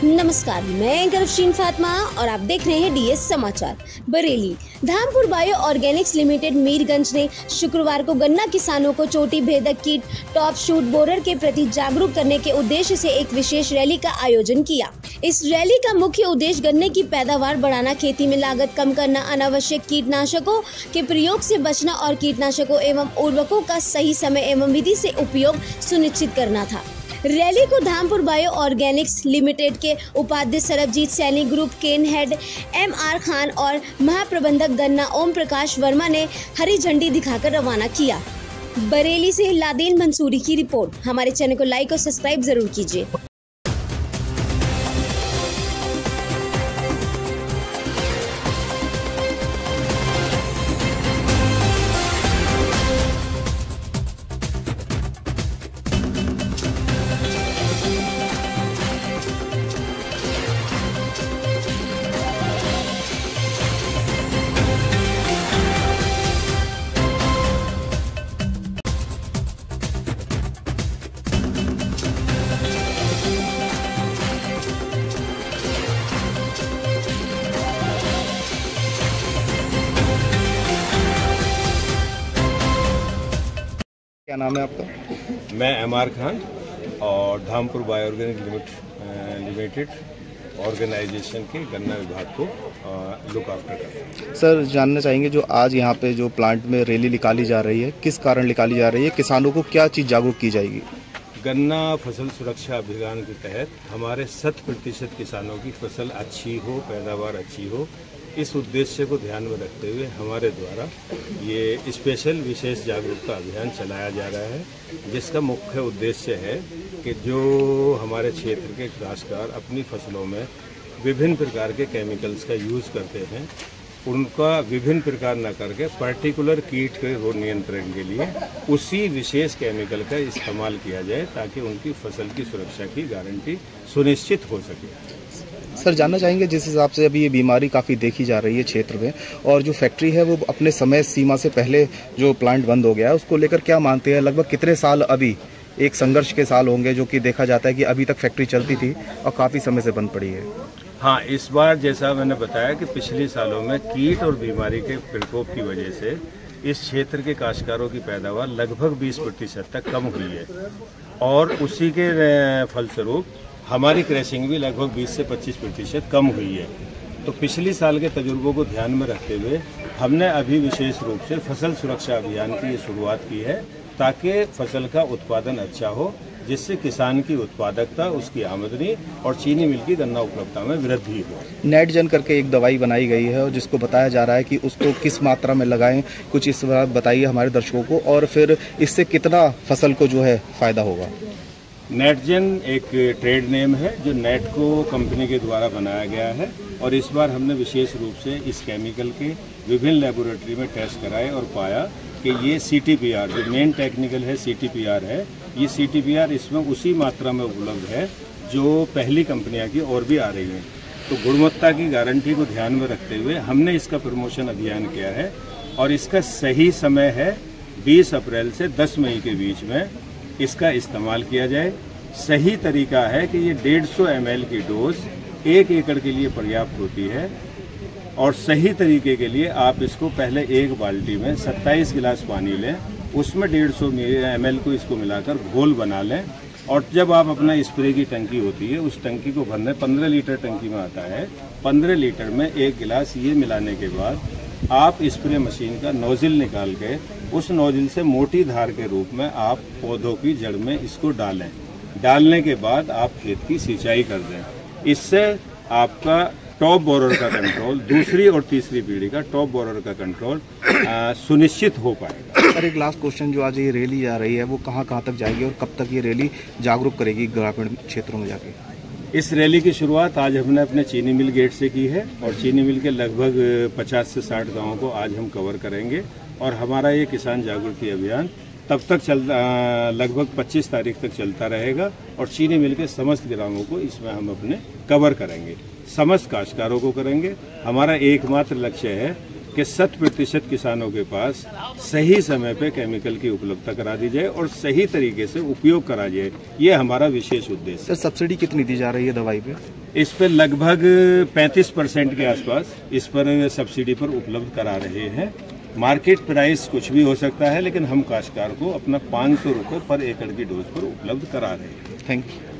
नमस्कार, मैं गर्वशीन फातिमा और आप देख रहे हैं डीएस समाचार। Bareilly Dhampur bio Organics limited Mirganj ने शुक्रवार को गन्ना किसानों को चोटी भेदक कीट टॉप शूट बोरर के प्रति जागरूक करने के उद्देश्य से एक विशेष रैली का आयोजन किया। इस रैली का मुख्य उद्देश्य गन्ने की पैदावार बढ़ाना, खेती में लागत कम करना, अनावश्यक कीटनाशकों के प्रयोग से बचना और कीटनाशकों एवं उर्वरकों का सही समय एवं विधि से उपयोग सुनिश्चित करना था। रैली को धामपुर बायो ऑर्गेनिक्स लिमिटेड के उपाध्यक्ष सरबजीत सैनी, ग्रुप केन हेड MR खान और महाप्रबंधक गन्ना ओम प्रकाश वर्मा ने हरी झंडी दिखाकर रवाना किया। बरेली से लादेन मंसूरी की रिपोर्ट। हमारे चैनल को लाइक और सब्सक्राइब जरूर कीजिए। क्या नाम है आपका? मैं MR खान और Dhampur bio organic limited organisation के गन्ना विभाग को लुक आफ्टर करता हूँ। सर, जानना चाहेंगे जो आज यहाँ पे जो प्लांट में रैली निकाली जा रही है, किस कारण निकाली जा रही है? किसानों को क्या चीज़ जागरूक की जाएगी? गन्ना फसल सुरक्षा अभियान के तहत हमारे 100% किसानों की फसल अच्छी हो, पैदावार अच्छी हो, इस उद्देश्य को ध्यान में रखते हुए हमारे द्वारा ये स्पेशल विशेष जागरूकता अभियान चलाया जा रहा है, जिसका मुख्य उद्देश्य है कि जो हमारे क्षेत्र के काश्तकार अपनी फसलों में विभिन्न प्रकार के केमिकल्स का यूज़ करते हैं, उनका विभिन्न प्रकार न करके पर्टिकुलर कीट के रोग नियंत्रण के लिए उसी विशेष केमिकल का इस्तेमाल किया जाए, ताकि उनकी फसल की सुरक्षा की गारंटी सुनिश्चित हो सके। सर, जानना चाहेंगे जिस हिसाब से अभी ये बीमारी काफ़ी देखी जा रही है क्षेत्र में, और जो फैक्ट्री है वो अपने समय सीमा से पहले जो प्लांट बंद हो गया है, उसको लेकर क्या मानते हैं? लगभग कितने साल अभी एक संघर्ष के साल होंगे, जो कि देखा जाता है कि अभी तक फैक्ट्री चलती थी और काफ़ी समय से बंद पड़ी है? हाँ, इस बार जैसा मैंने बताया कि पिछले सालों में कीट और बीमारी के प्रकोप की वजह से इस क्षेत्र के काश्तकारों की पैदावार लगभग 20% तक कम हुई है, और उसी के फलस्वरूप हमारी क्रैशिंग भी लगभग 20 से 25% कम हुई है। तो पिछले साल के तजुर्बों को ध्यान में रखते हुए हमने अभी विशेष रूप से फसल सुरक्षा अभियान की शुरुआत की है, ताकि फसल का उत्पादन अच्छा हो, जिससे किसान की उत्पादकता, उसकी आमदनी और चीनी मिल की गन्ना उपलब्धता में वृद्धि हो। नेटजन करके एक दवाई बनाई गई है, और जिसको बताया जा रहा है कि उसको किस मात्रा में लगाएं, कुछ इस बात बताइए हमारे दर्शकों को, और फिर इससे कितना फसल को जो है फायदा होगा? नेटजन एक ट्रेड नेम है जो नेटको कंपनी के द्वारा बनाया गया है, और इस बार हमने विशेष रूप से इस केमिकल के विभिन्न लेबोरेटरी में टेस्ट कराए और पाया कि ये CTPR जो मेन टेक्निकल है CTPR है, ये CTPR इसमें उसी मात्रा में उपलब्ध है जो पहली कंपनियां की और भी आ रही हैं। तो गुणवत्ता की गारंटी को ध्यान में रखते हुए हमने इसका प्रमोशन अभियान किया है, और इसका सही समय है 20 अप्रैल से 10 मई के बीच में इसका इस्तेमाल किया जाए। सही तरीका है कि ये 150 ml की डोज 1 एकड़ के लिए पर्याप्त होती है, और सही तरीके के लिए आप इसको पहले एक बाल्टी में 27 गिलास पानी लें, उसमें 150 ml को इसको मिलाकर घोल बना लें, और जब आप अपना स्प्रे की टंकी होती है उस टंकी को भरने 15 लीटर टंकी में आता है, 15 लीटर में 1 गिलास ये मिलाने के बाद आप स्प्रे मशीन का नोजल निकाल के उस नोजल से मोटी धार के रूप में आप पौधों की जड़ में इसको डालें। डालने के बाद आप खेत की सिंचाई कर दें। इससे आपका टॉप बोरर का कंट्रोल, दूसरी और तीसरी पीढ़ी का टॉप बोरर का कंट्रोल सुनिश्चित हो पाएगा। सर, एक लास्ट क्वेश्चन, जो आज ये रैली जा रही है वो कहाँ तक जाएगी और कब तक ये रैली जागरूक करेगी ग्रामीण क्षेत्रों में जाके? इस रैली की शुरुआत आज हमने अपने चीनी मिल गेट से की है, और चीनी मिल के लगभग 50 से 60 गाँवों को आज हम कवर करेंगे, और हमारा ये किसान जागृति अभियान तब तक लगभग 25 तारीख तक चलता रहेगा, और चीनी मिल के समस्त ग्रामों को इसमें हम अपने कवर करेंगे, समस्त काश्तकारों को करेंगे। हमारा एकमात्र लक्ष्य है कि 100% किसानों के पास सही समय पे केमिकल की उपलब्धता करा दी जाए और सही तरीके से उपयोग करा जाए। ये हमारा विशेष उद्देश्य है। सर सब्सिडी कितनी दी जा रही है दवाई पे? इस पर लगभग 35% के आसपास इस पर सब्सिडी पर उपलब्ध करा रहे हैं। मार्केट प्राइस कुछ भी हो सकता है, लेकिन हम काश्तकार को अपना 500 रुपये पर एकड़ की डोज पर उपलब्ध करा रहे हैं। Thank you.